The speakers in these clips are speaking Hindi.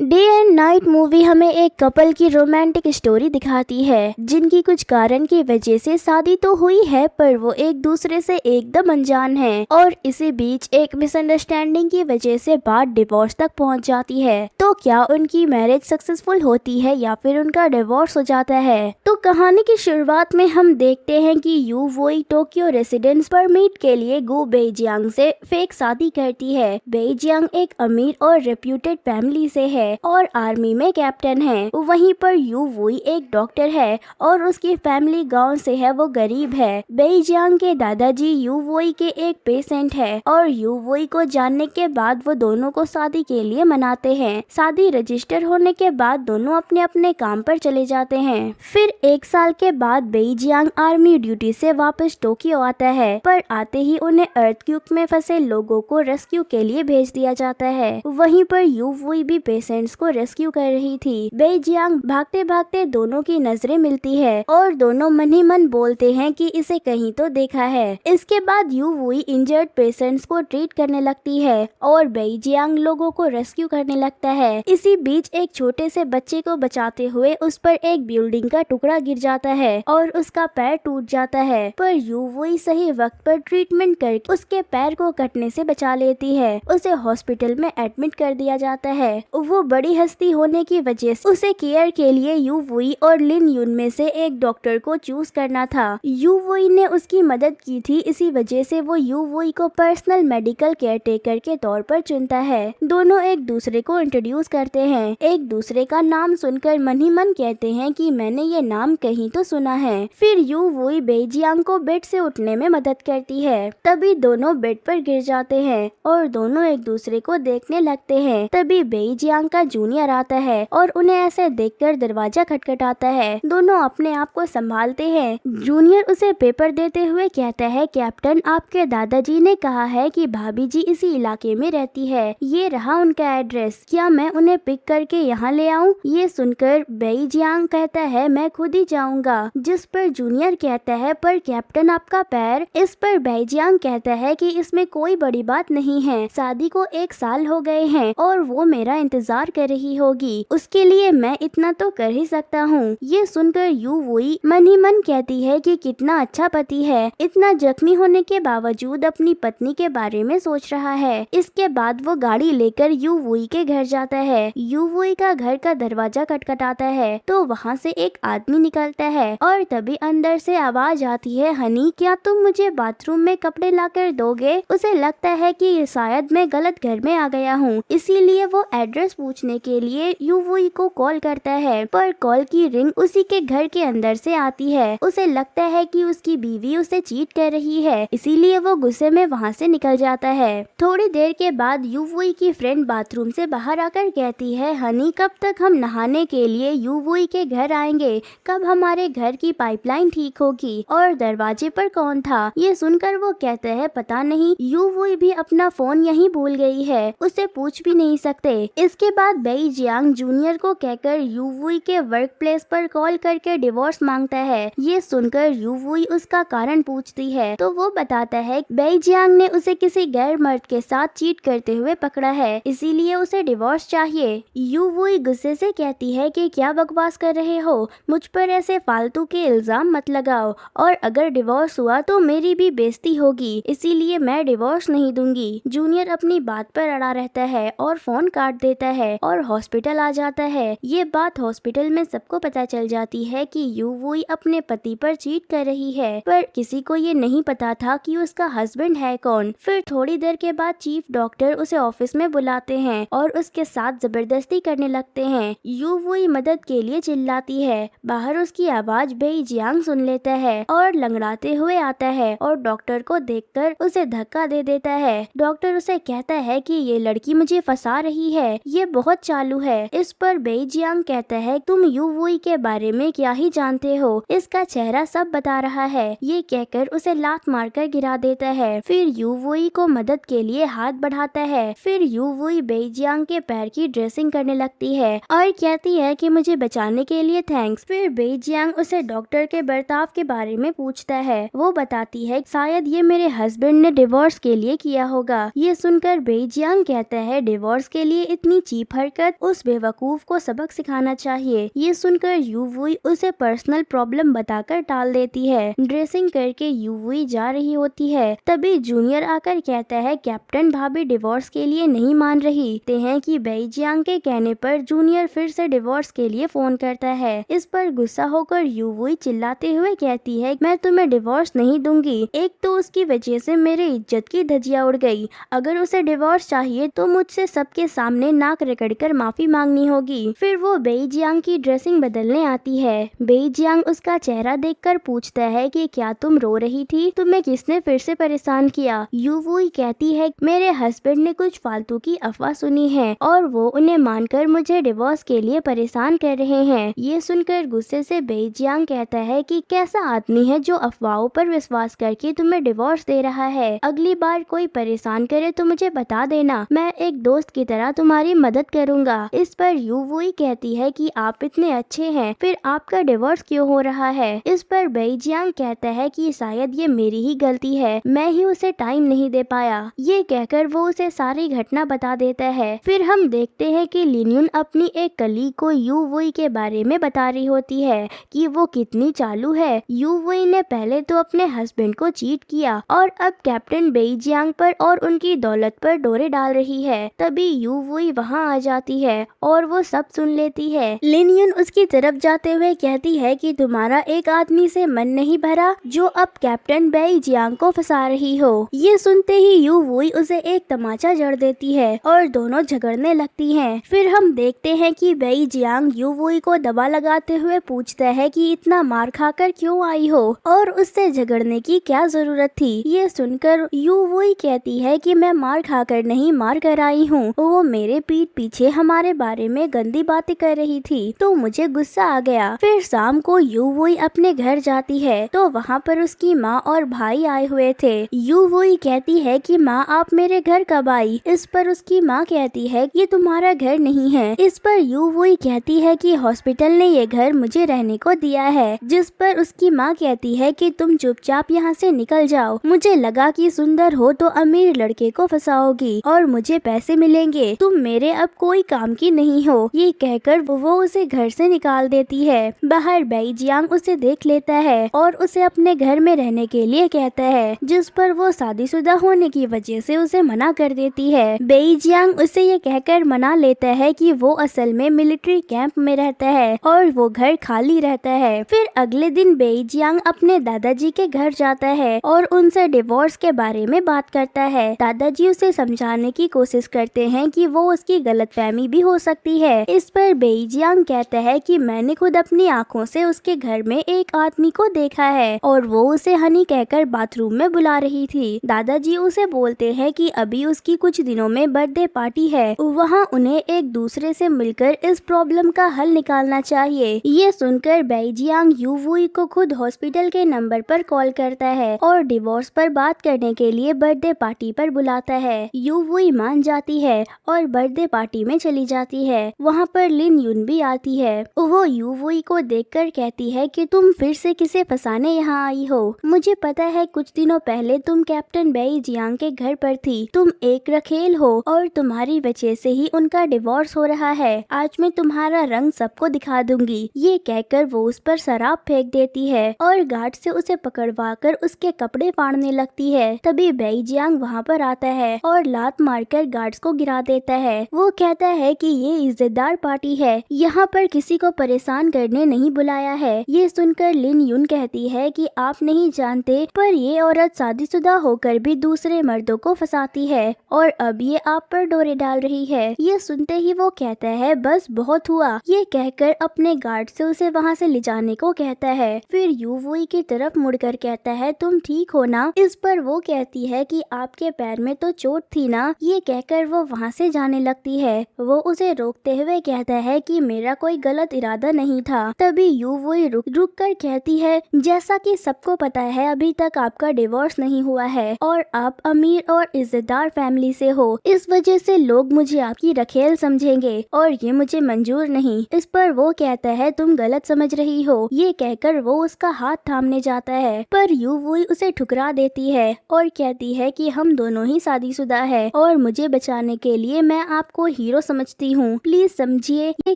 डे एंड नाइट मूवी हमें एक कपल की रोमांटिक स्टोरी दिखाती है जिनकी कुछ कारण की वजह से शादी तो हुई है पर वो एक दूसरे से एकदम अनजान है और इसी बीच एक मिसअंडरस्टैंडिंग की वजह से बात डिवोर्स तक पहुंच जाती है। तो क्या उनकी मैरिज सक्सेसफुल होती है या फिर उनका डिवोर्स हो जाता है? तो कहानी की शुरुआत में हम देखते हैं कि यू वोई टोक्यो रेसिडेंस परमिट के लिए गु बेजियांग से फेक शादी करती है। बेजियांग एक अमीर और रेप्यूटेड फैमिली से है और आर्मी में कैप्टन है। वहीं पर यू वोई एक डॉक्टर है और उसकी फैमिली गांव से है, वो गरीब है। बेजियांग के दादाजी यू वोई के एक पेशेंट है और यू वोई को जानने के बाद वो दोनों को शादी के लिए मनाते हैं। शादी रजिस्टर होने के बाद दोनों अपने अपने काम पर चले जाते हैं। फिर एक साल के बाद बेजियांग आर्मी ड्यूटी से वापस टोक्यो आता है, पर आते ही उन्हें अर्थक्वेक में फंसे लोगों को रेस्क्यू के लिए भेज दिया जाता है। वहीं पर यू वोई भी पेशेंट्स को रेस्क्यू कर रही थी। बेजियांग भागते भागते दोनों की नजरें मिलती है और दोनों मन ही मन बोलते हैं कि इसे कहीं तो देखा है। इसके बाद यू वोई इंजर्ड पेशेंट्स को ट्रीट करने लगती है और बेजियांग लोगों को रेस्क्यू करने लगता है। इसी बीच एक छोटे से बच्चे को बचाते हुए उस पर एक बिल्डिंग का टुकड़ा गिर जाता है और उसका पैर टूट जाता है, पर यू वोई सही वक्त पर ट्रीटमेंट करके उसके पैर को कटने से बचा लेती है। उसे हॉस्पिटल में एडमिट कर दिया जाता है। वो बड़ी हस्ती होने की वजह से उसे केयर के लिए यू वोई और लिन यून में से एक डॉक्टर को चूज करना था। यू वोई ने उसकी मदद की थी, इसी वजह से वो यू वोई को पर्सनल मेडिकल केयरटेकर के तौर पर चुनता है। दोनों एक दूसरे को इंट्रोड्यूस करते हैं। एक दूसरे का नाम सुनकर मन ही मन कहते हैं कि मैंने ये नाम कहीं तो सुना है। फिर यू वोई बेजियांग को बेड से उठने में मदद करती है। तभी दोनों बेड पर गिर जाते हैं और दोनों एक दूसरे को देखने लगते हैं। तभी बेजियांग का जूनियर आता है और उन्हें ऐसे देखकर दरवाजा खटखटाता है। दोनों अपने आप को संभालते हैं। जूनियर उसे पेपर देते हुए कहता है, कैप्टन आपके दादाजी ने कहा है कि भाभी जी इसी इलाके में रहती है, ये रहा उनका एड्रेस, क्या मैं उन्हें पिक करके यहाँ ले आऊँ? ये सुनकर बेजियांग कहता है मैं खुद ही जाऊँगा, जिस पर जूनियर कहता है पर कैप्टन आपका पैर। इस पर बेजियांग कहता है कि इसमें कोई बड़ी बात नहीं है, शादी को 1 साल हो गए हैं और वो मेरा इंतजार कर रही होगी, उसके लिए मैं इतना तो कर ही सकता हूँ। ये सुनकर यू वोई मन ही मन कहती है कि कितना अच्छा पति है, इतना जख्मी होने के बावजूद अपनी पत्नी के बारे में सोच रहा है। इसके बाद वो गाड़ी लेकर यू वोई के घर जाता है। यू वोई का घर का दरवाजा खटखटाता है तो वहाँ से एक आदमी निकलता है और तभी अंदर से आवाज आती है, हनी क्या तुम मुझे बाथरूम में कपड़े लाकर दोगे? उसे लगता है कि शायद मैं गलत घर में आ गया हूँ, इसीलिए वो एड्रेस पूछने के लिए यू वोई को कॉल करता है, पर कॉल की रिंग उसी के घर के अंदर से आती है। उसे लगता है कि उसकी बीवी उसे चीट कर रही है, इसीलिए वो गुस्से में वहाँ से निकल जाता है। थोड़ी देर के बाद यू वोई की फ्रेंड बाथरूम से बाहर आकर कहती है, हनी कब तक हम नहाने के लिए यू वोई के घर आएंगे? कब हमारे घर की पाइपलाइन ठीक होगी? और दरवाजे पर कौन था? ये सुनकर वो कहते हैं पता नहीं, यू वोई भी अपना फोन यहीं भूल गई है, उसे पूछ भी नहीं सकते। इसके बाद बेजियांग जूनियर को कहकर यू वोई के वर्क प्लेस पर कॉल करके डिवोर्स मांगता है। ये सुनकर यू वोई उसका कारण पूछती है तो वो बताता है बेजियांग ने उसे किसी गैर मर्द के साथ चीट करते हुए पकड़ा है, इसीलिए उसे डिवोर्स चाहिए। यू वोई गुस्से से कहती है कि क्या बकवास कर रहे हो, मुझ पर ऐसे फालतू के इल्जाम मत लगाओ, और अगर डिवोर्स हुआ तो मेरी भी बेइज्जती होगी, इसीलिए मैं डिवोर्स नहीं दूंगी। जूनियर अपनी बात पर अड़ा रहता है और फोन काट देता है और हॉस्पिटल आ जाता है। ये बात हॉस्पिटल में सबको पता चल जाती है कि यू वोई अपने पति पर चीट कर रही है, पर किसी को ये नहीं पता था कि उसका हस्बैंड है कौन। फिर थोड़ी देर के बाद चीफ डॉक्टर उसे ऑफिस में बुलाते हैं और उसके साथ जबरदस्ती करने लगते हैं। यू वोई मदद के लिए चिल्लाती है। बाहर उसकी आवाज बेजियांग सुन लेता है और लंगड़ाते हुए आता है और डॉक्टर को देखकर उसे धक्का दे देता है। डॉक्टर उसे कहता है कि ये लड़की मुझे फंसा रही है, ये बहुत चालू है। इस पर बेजियांग कहता है तुम यू वोई के बारे में क्या ही जानते हो, इसका चेहरा सब बता रहा है। ये कहकर उसे लात मारकर गिरा देता है। फिर यू वोई को मदद के लिए हाथ बढ़ाता है। फिर यू वोई बेजियांग के पैर की ड्रेसिंग करने लगती है और कहती है कि मुझे बचाने के लिए थैंक्स। फिर बेजियांग उसे डॉक्टर के बर्ताव के बारे में पूछता है। वो बताती है शायद ये मेरे हस्बैंड ने डिवोर्स के लिए किया होगा। ये सुनकर बेजियांग कहता है डिवोर्स के लिए इतनी चीप हरकत उस बेवकूफ को सबक सिखाना चाहिए। ये सुनकर यूवुई उसे पर्सनल प्रॉब्लम बताकर टाल देती है। ड्रेसिंग करके यूवुई जा रही होती है, तभी जूनियर आकर कहता है कैप्टन भाभी डिवोर्स के लिए नहीं मान रही। कहते हैं कि बेईजियांग के कहने पर जूनियर फिर से डिवोर्स के लिए फोन करता है। इस पर गुस्सा होकर यूवुई चिल्लाते हुए कहती है मैं तुम्हें डिवोर्स नहीं दूंगी। एक तो उसकी वजह से मेरे इज्जत की धज्जियां उड़ गई। अगर उसे डिवोर्स चाहिए तो मुझसे सबके सामने नाक रगड़कर माफी मांगनी होगी। फिर वो बेईजियांग की ड्रेसिंग बदलने आती है। बेईजियांग उसका चेहरा देखकर पूछता है कि क्या तुम रो रही थी? तुम्हें किसने फिर से परेशान किया? यूवुई कहती है मेरे हस्बैंड ने कुछ फालतू की अफवाह सुनी है और वो उन्हें मानकर मुझे डिवोर्स के लिए परेशान कर रहे हैं। ये सुनकर गुस्से से बेईजियांग कहता है कि कैसा आदमी है जो अफवाहों पर विश्वास करके तुम्हें डिवोर्स दे रहा है। अगली बार कोई परेशान करे तो मुझे बता देना, मैं एक दोस्त की तरह तुम्हारी मदद करूंगा। इस पर यूवुई कहती है कि आप इतने अच्छे हैं, फिर आपका डिवोर्स क्यों हो रहा है? इस पर बेईजियांग कहता है कि शायद ये मेरी ही गलती है, मैं ही उसे टाइम नहीं दे पाया। ये कहकर वो उसे सारी घटना बता देता है। फिर हम देखते हैं कि लिनयुन अपनी एक कलीग को यूवुई के बारे में बता रही होती है कि वो कितनी चालू है। यूवुई ने पहले तो अपने हस्बैंड को चीट किया और अब कैप्टन बेईजियांग पर और उनकी दौलत पर डोरे डाल रही है। तभी यूवुई वहाँ आ जाती है और वो सब सुन लेती है। लिनयुन उसकी तरफ जाते हुए कहती है कि तुम्हारा एक आदमी से मन नहीं भरा जो अब कैप्टन बेईजियांग को फंसा रही हो। ये सुनते ही यूवुई उसे एक तमाचा जड़ देती है और दोनों झगड़ने लगती हैं। फिर हम देखते हैं कि बेईजियांग यूवुई को दवा लगाते हुए पूछता है कि इतना मार खाकर क्यों आई हो और उससे झगड़ने की क्या जरूरत थी। ये सुनकर यूवुई कहती है कि मैं मार खाकर नहीं मार कर आई हूँ, वो मेरे पीठ पीछे हमारे बारे में गंदी बातें कर रही थी तो मुझे गुस्सा आ गया। फिर शाम को यूवुई अपने घर जाती है तो वहाँ पर उसकी माँ और भाई आए हुए थे। यूवुई कहती है कि माँ आप मेरे घर कब आई? इस पर उसकी माँ कहती है ये तुम्हारा घर नहीं है। इस पर यूवुई कहती है कि हॉस्पिटल ने ये घर मुझे रहने को दिया है। जिस पर उसकी माँ कहती है कि तुम चुपचाप यहाँ से निकल जाओ, मुझे लगा कि सुंदर हो तो अमीर लड़के को फंसाओगी और मुझे पैसे मिलेंगे, तुम मेरे अब कोई काम की नहीं हो। ये कहकर वो उसे घर से निकाल देती है। बाहर बेईजियांग उसे देख लेता है और उसे अपने घर में रहने के लिए कहता है, जिस पर वो शादीशुदा होने की वजह से उसे मना कर देती है। बेईजियांग उसे ये कहकर मना लेता है कि वो असल में मिलिट्री कैंप में रहता है और वो घर खाली रहता है। फिर अगले दिन बेईजियांग अपने दादाजी के घर जाता है और उनसे डिवोर्स के बारे में बात करता है। दादाजी उसे समझाने की कोशिश करते हैं कि वो उसकी गलतफहमी भी हो सकती है। इस पर बेईजियांग कहता है कि मैंने खुद अपनी आंखों से उसके घर में एक आदमी को देखा है और वो उसे हनी कहकर बाथरूम में बुला रही थी। दादाजी उसे बोलते हैं कि अभी उसकी कुछ दिनों में बर्थडे पार्टी है, वहाँ उन्हें एक दूसरे से मिलकर इस प्रॉब्लम का हल निकालना चाहिए। ये सुनकर बेईजियांग यूवुई को खुद हॉस्पिटल के नंबर पर कॉल करता है और डिवोर्स पर बात करने के लिए बर्थडे पार्टी पर बुलाता है। यूवुई मान जाती है और बर्थडे पार्टी में चली जाती है। वहाँ पर लिनयुन भी आती है। वो यूवुई को देखकर कहती है कि तुम फिर से किसे फंसाने यहाँ आई हो? मुझे पता है कुछ दिनों पहले तुम कैप्टन बेईजियांग के घर पर थी, तुम एक रखेल हो और तुम्हारी वजह से ही उनका डिवोर्स हो रहा है। आज मैं तुम्हारा रंग सबको दिखा दूंगी। ये कहकर वो उस पर शराब फेंक देती है और गार्ड से उसे पकड़वा कर उसके कपड़े फाड़ने लगती है। तभी बेईजियांग वहाँ पर आता है और लात मारकर गार्ड्स को गिरा देता है। वो कहता है कि ये इज्जतदार पार्टी है, यहाँ पर किसी को परेशान करने नहीं बुलाया है। ये सुनकर लिनयुन कहती है कि आप नहीं जानते पर ये औरत शादीशुदा होकर भी दूसरे मर्दों को फंसाती है और अब ये आप पर डोरे डाल रही है। ये सुनते ही वो कहता है बस बहुत हुआ। ये कहकर अपने गार्ड से उसे वहाँ से ले जाने को कहता है। फिर यूवुई की तरफ मुड़कर कहता है तुम ठीक हो ना? इस पर वो कहती है कि आपके पैर में तो चोट थी ना? ये कहकर वो वहाँ से जाने लगती है। वो उसे रोकते हुए कहता है कि मेरा कोई गलत इरादा नहीं था। तभी यूवुई रुक कर कहती है जैसा कि सबको पता है अभी तक आपका डिवोर्स नहीं हुआ है और आप अमीर और इज्जतदार फैमिली से हो, इस वजह से लोग मुझे आपकी रखेल समझेंगे और ये मुझे मंजूर नहीं। इस पर वो कहता है तुम गलत समझ रही हो। ये कहकर वो उसका हाथ थामने जाता है पर यूवुई उसे ठुकरा देती है और कहती है कि हम दोनों ही शादीशुदा है और मुझे बचाने के लिए मैं आपको हीरो समझती हूँ, प्लीज समझिए। ये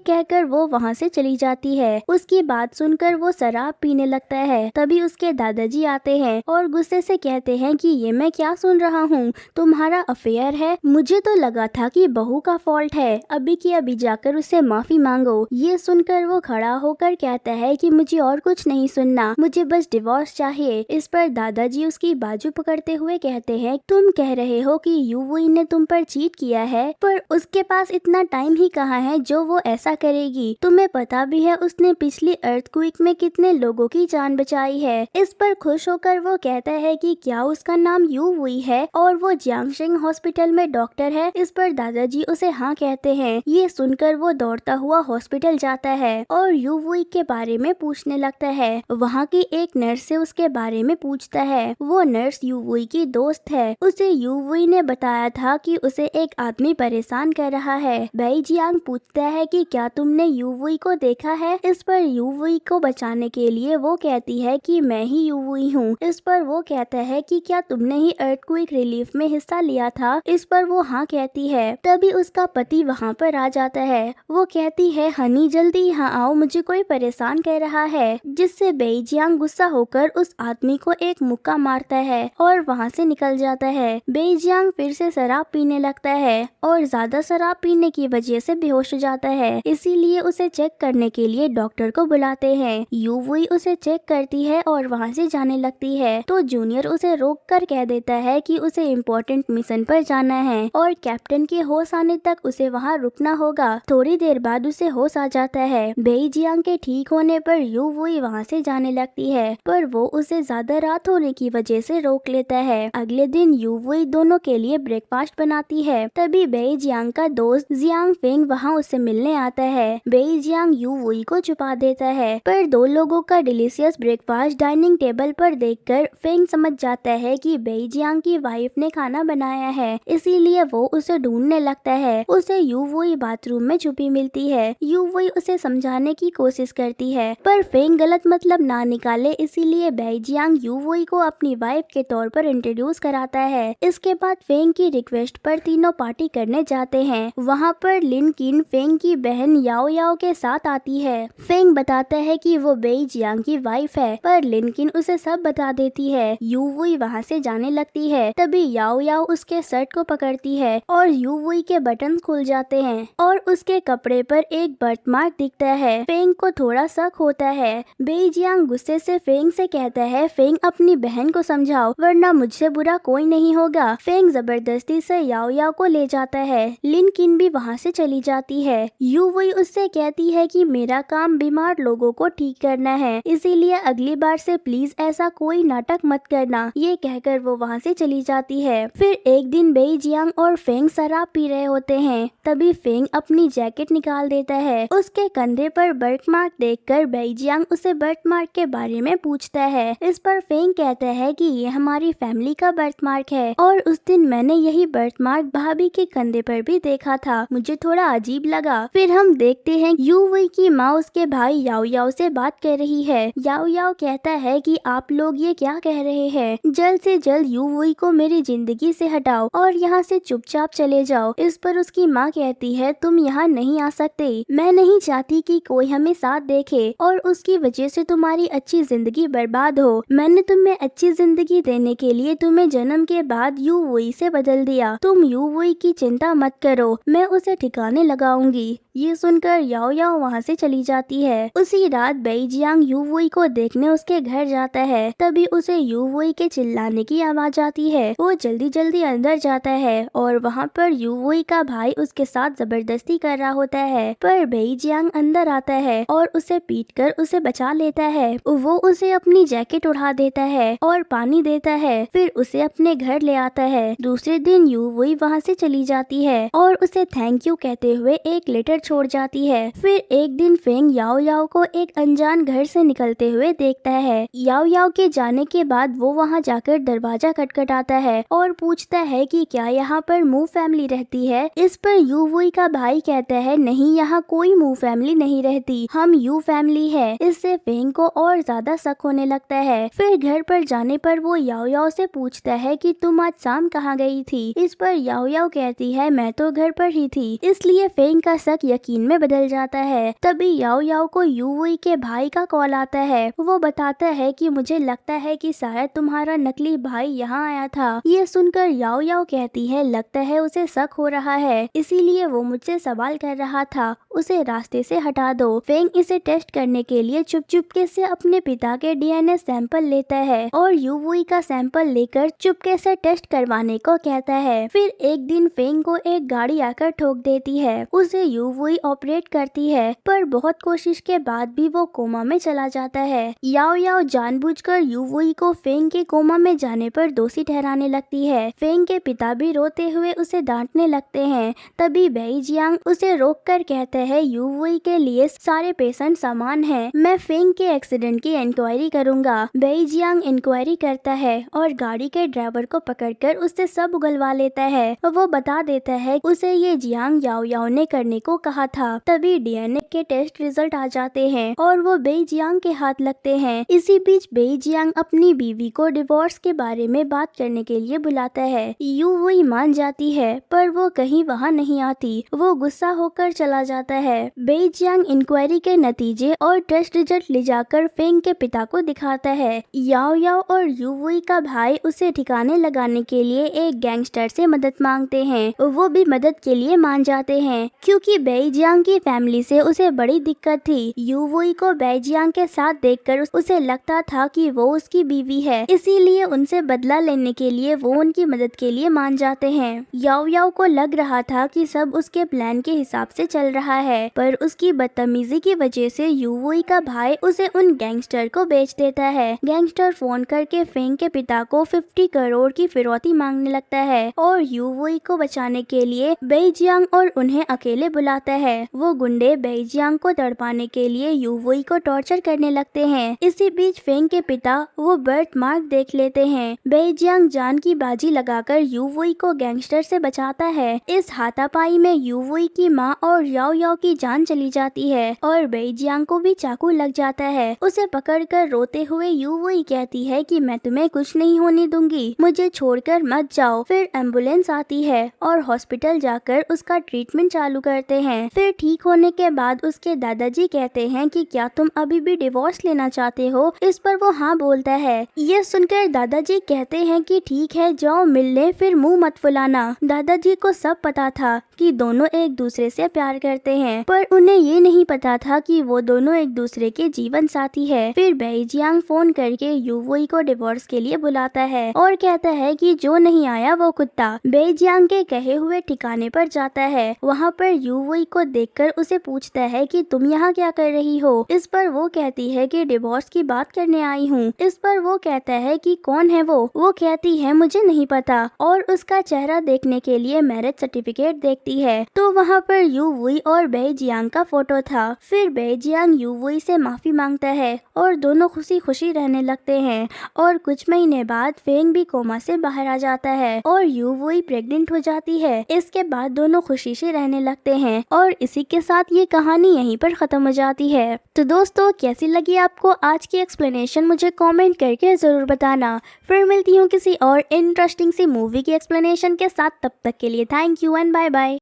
कहकर वो वहाँ से चली जाती है। उसकी बात सुनकर वो शराब पीने लगता है। तभी उसके दादाजी आते हैं और गुस्से से कहते हैं कि ये मैं क्या सुन रहा हूँ, तुम्हारा अफेयर है। मुझे तो लगा था कि बहू का फॉल्ट है, अभी की अभी जाकर उससे माफी मांगो। ये सुनकर वो खड़ा होकर कहता है कि मुझे और कुछ नहीं सुनना, मुझे बस डिवोर्स चाहिए। इस पर दादाजी उसकी बाजू पकड़ते हुए कहते हैं, तुम कह रहे हो कि यूवुई ने तुम पर चीट किया है, पर उसके पास इतना टाइम ही कहाँ है जो वो ऐसा करेगी। तुम्हें पता भी है उसने पिछली अर्थक्वेक में कितने लोगों की जान बचाई है। इस पर खुश होकर वो कहता है कि क्या उसका नाम यूवुई है और वो जियांगशिंग हॉस्पिटल में डॉक्टर है। इस पर दादाजी उसे हाँ कहते हैं। ये सुनकर वो दौड़ता हुआ हॉस्पिटल जाता है और यूवुई के बारे में पूछने लगता है। वहाँ की एक नर्स से उसके बारे में पूछता है। वो नर्स यूवुई की दोस्त है। उसे यूवुई ने बताया था कि उसे एक आदमी परेशान कर रहा है। बेई जियांग पूछता है कि क्या तुमने यूवुई को देखा है। इस पर यूवुई को बचाने के लिए वो कहती है कि मैं ही यूवुई हूँ। इस पर वो कहता है कि क्या तुमने ही अर्थक्वेक रिलीफ में हिस्सा लिया था। इस पर वो हाँ कहती है। तभी उसका पति वहाँ पर आ जाता है। वो कहती है, हनी जल्दी यहाँ आओ, मुझे कोई परेशान कर रहा है। जिससे बेई जियांग गुस्सा होकर उस आदमी को एक मुक्का मारता है और वहाँ से निकल जाता है। बेई जियांग फिर से शराब पीने लगता है और ज्यादा शराब पीने की वजह से बेहोश हो जाता है। इसीलिए उसे चेक करने के लिए डॉक्टर को बुलाते हैं। यूवुई उसे चेक करती है और वहाँ से जाने लगती है तो जूनियर उसे रोक कर कह देता है कि उसे इम्पोर्टेंट मिशन पर जाना है और कैप्टन के होश आने तक उसे वहाँ रुकना होगा। थोड़ी देर बाद उसे होश आ जाता है। बेई जियांग के ठीक होने पर यूवुई वहाँ से जाने लगती है, पर वो उसे ज्यादा रात होने की वजह से रोक लेता है। अगले दिन यूवुई दोनों के लिए ब्रेकफास्ट बनाती है। तभी बेई जियांग का दोस्त जियांग फेंग वहाँ उससे मिलने आता है। बेई जियांग यूवुई को छुपा देता है, पर दो लोगों का डिलीशियस ब्रेकफास्ट डाइनिंग टेबल पर देखकर फेंग समझ जाता है कि बेई जियांग की वाइफ ने खाना बनाया है। इसीलिए वो उसे ढूंढने लगता है। उसे यूवुई बाथरूम में छुपी मिलती है। यूवुई उसे समझाने की कोशिश करती है, पर फेंग गलत मतलब ना निकाले, इसीलिए बेई जियांग यूवुई को अपनी वाइफ के तौर पर इंट्रोड्यूस कराता है। इसके बाद फेंग की रिक्वेस्ट पर तीनों पार्टी करने जाते हैं। वहाँ पर लिन किन फेंग की बहन याओ याओ के साथ आती है। फेंग बताता है कि वो बेई जियांग की वाइफ है, पर लिन किन उसे सब बता देती है। यूवुई वहाँ से जाने लगती है। तभी याओ याओ उसके शर्ट को पकड़ती है और यूवुई के बटन खुल जाते हैं और उसके कपड़े पर एक बर्थमार्क दिखता है। फेंग को थोड़ा शक होता है। बेई जियांग गुस्से से फेंग से कहता है, फेंग अपनी बहन को समझाओ वरना मुझसे बुरा कोई नहीं होगा। फेंग जबरदस्ती से याओ याओ को ले जाता है। लिन किन भी वहाँ से चली जाती है। यूवुई उससे कहती है कि मेरा काम बीमार लोगों को ठीक करना है, इसीलिए अगली बार से प्लीज ऐसा कोई नाटक मत करना। ये कहकर वो वहाँ से चली जाती है। फिर एक दिन बेई जियांग और फेंग शराब पी रहे होते हैं। तभी फेंग अपनी जैकेट निकाल देता है। उसके कंधे पर बर्थमार्क देखकर बेई जियांग उसे बर्थमार्क के बारे में पूछता है। इस पर फेंग कहता है कि ये हमारी फैमिली का बर्थमार्क है और उस दिन मैंने यही बर्थमार्क भाभी के कंधे पर भी देखा था, मुझे थोड़ा अजीब लगा। फिर हम देखते हैं यूवुई की माँ उसके भाई याओ याओ से बात कर रही है। याओ याओ कहता है कि आप लोग ये क्या कह रहे हैं, जल्द से जल्द यूवुई को मेरी जिंदगी से हटाओ और यहाँ से चुपचाप चले जाओ। इस पर उसकी माँ कहती है, तुम यहाँ नहीं आ सकते, मैं नहीं चाहती कि कोई हमें साथ देखे और उसकी वजह से तुम्हारी अच्छी जिंदगी बर्बाद हो। मैंने तुम्हें अच्छी जिंदगी देने के लिए तुम्हें जन्म के बाद यूवुई से बदल दिया। तुम यूवुई की चिंता मत करो, मैं उसे ठिकाने लगाऊंगी। ये सुनकर याओ याओ वहाँ से चली जाती है। उसी रात बेई जियांग यूवुई को देखने उसके घर जाता है। तभी उसे यूवुई के चिल्लाने की आवाज आती है। वो जल्दी जल्दी अंदर जाता है और वहाँ पर यूवुई का भाई उसके साथ जबरदस्ती कर रहा होता है, पर बेई जियांग अंदर आता है और उसे पीटकर उसे बचा लेता है। वो उसे अपनी जैकेट उड़ा देता है और पानी देता है, फिर उसे अपने घर ले आता है। दूसरे दिन यूवुई वहाँ से चली जाती है और उसे थैंक यू कहते हुए एक लेटर छोड़ जाती है। फिर एक दिन फेंग याओ याओ को एक अनजान घर से निकलते हुए देखता है। याओ याओ के जाने के बाद वो वहाँ जाकर दरवाजा खटखटाता है और पूछता है कि क्या यहाँ पर मू फैमिली रहती है। इस पर यू वुई का भाई कहता है नहीं, यहाँ कोई मू फैमिली नहीं रहती, हम यू फैमिली है। इससे फेंग को और ज्यादा शक होने लगता है। फिर घर पर जाने पर वो याओ याओ से पूछता है कि तुम आज शाम कहाँ गई थी। इस पर याओ याओ कहती है मैं तो घर पर ही थी। इसलिए फेंग का शक यकीन में बदल जाता है। तभी याओ याओ को यू वुई के भाई का कॉल आता है। वो बताता है कि मुझे लगता है कि शायद तुम्हारा नकली भाई यहाँ आया था। ये सुनकर याओ याओ कहती है लगता है उसे शक हो रहा है, इसीलिए वो मुझसे सवाल कर रहा था, उसे रास्ते से हटा दो। फेंग इसे टेस्ट करने के लिए चुपके से अपने पिता के डीएनए सैंपल लेता है और यू वुई का सैंपल लेकर चुपके से टेस्ट करवाने को कहता है। फिर एक दिन फेंग को एक गाड़ी आकर ठोक देती है। उसे यू वुई ऑपरेट करती है, पर बहुत कोशिश के बाद भी वो कोमा में चला जाता है। याओ याओ जानबूझकर यू वुई को फेंग के कोमा में जाने पर दोषी ठहराने लगती है। फेंग के पिता भी रोते हुए उसे डांटने लगते हैं। तभी बेई जियांग उसे रोककर कहते हैं यू वुई के लिए सारे पेशेंट समान हैं, मैं फेंग के एक्सीडेंट की इंक्वायरी करूंगा। बेई जियांग इंक्वायरी करता है और गाड़ी के ड्राइवर को पकड़कर उससे सब उगलवा लेता है। वो बता देता है उसे ये जियांग याओ याओ ने करने को कहा था। तभी डीएनए के टेस्ट रिजल्ट आ जाते हैं और वो बेई जियांग के हाथ लगते हैं। इसी बीच बेई जियांग अपनी बीवी को डिवोर्स के बारे में बात करने के लिए बुलाता है। यू वुई मान जाती है, पर वो कहीं वहाँ नहीं आती। वो गुस्सा होकर चला जाता है। बेई जियांग इंक्वायरी के नतीजे और टेस्ट रिजल्ट ले जाकर फेंग के पिता को दिखाता है। याओ याओ और यू वुई का भाई उसे ठिकाने लगाने के लिए एक गैंगस्टर से मदद मांगते हैं। वो भी मदद के लिए मान जाते हैं, क्योंकि बेई जियांग की फैमिली से उसे बड़ी दिक्कत थी। यू वुई को बेई जियांग के साथ देखकर उसे लगता था कि वो उसकी बीवी है, इसीलिए उनसे बदला लेने के लिए वो उनकी मदद के लिए मान जाते हैं। याओ याओ को लग रहा था कि सब उसके प्लान के हिसाब से चल रहा है, पर उसकी बदतमीजी की वजह से यू वुई का भाई उसे उन गैंगस्टर को बेच देता है। गैंगस्टर फोन करके फेंग के पिता को 50 करोड़ की फिरौती मांगने लगता है और यू वुई को बचाने के लिए बेई जियांग और उन्हें अकेले बुलाता है। वो गुंडे बेई जियांग को तड़पाने के लिए यू वुई को टॉर्चर करने लगते हैं। इसी बीच फेंग के पिता वो बर्थ मार्क देख लेते हैं। बेई जियांग जान की बाजी लगाकर यू वुई को गैंगस्टर से बचाता है। इस हाथापाई में यू वुई की माँ और याओ याओ की जान चली जाती है और बेई जियांग को भी चाकू लग जाता है। उसे पकड़कर रोते हुए यू वुई कहती है कि मैं तुम्हें कुछ नहीं होने दूंगी, मुझे छोड़कर मत जाओ। फिर एम्बुलेंस आती है और हॉस्पिटल जाकर उसका ट्रीटमेंट चालू करते हैं। फिर ठीक होने के बाद उसके दादाजी कहते हैं कि क्या तुम अभी भी डिवोर्स लेना चाहते हो। इस पर वो हाँ बोलता है। ये सुनकर दादाजी कहते हैं कि ठीक है जाओ मिल ले, फिर मुंह मत फुलाना। दादाजी को सब पता था कि दोनों एक दूसरे से प्यार करते हैं, पर उन्हें ये नहीं पता था कि वो दोनों एक दूसरे के जीवन साथी है। फिर बेई जियांग फोन करके यू वुई को डिवोर्स के लिए बुलाता है और कहता है कि जो नहीं आया वो कुत्ता। बेई जियांग के कहे हुए ठिकाने पर जाता है। वहाँ पर यू वुई को देखकर उसे पूछता है कि तुम यहाँ क्या कर रही हो। इस पर वो कहती है कि डिवोर्स की बात करने आई हूँ। इस पर वो कहता है कि कौन है वो कहती है मुझे नहीं पता और उसका चेहरा देखने के लिए मैरिज सर्टिफिकेट देखती है तो वहाँ पर यू वुई और बेई जियांग का फोटो था। फिर बेई जियांग यू वुई से माफी मांगता है और दोनों खुशी खुशी रहने लगते हैं और कुछ महीने बाद फेंग भी कोमा से बाहर आ जाता है और यू वुई प्रेग्नेंट हो जाती है। इसके बाद दोनों खुशी से रहने लगते हैं और इसी के साथ ये कहानी यहीं पर खत्म हो जाती है। तो दोस्तों कैसी लगी आपको आज की एक्सप्लेनेशन मुझे कमेंट करके जरूर बताना। फिर मिलती हूँ किसी और इंटरेस्टिंग सी मूवी की एक्सप्लेनेशन के साथ, तब तक के लिए thank you and bye bye.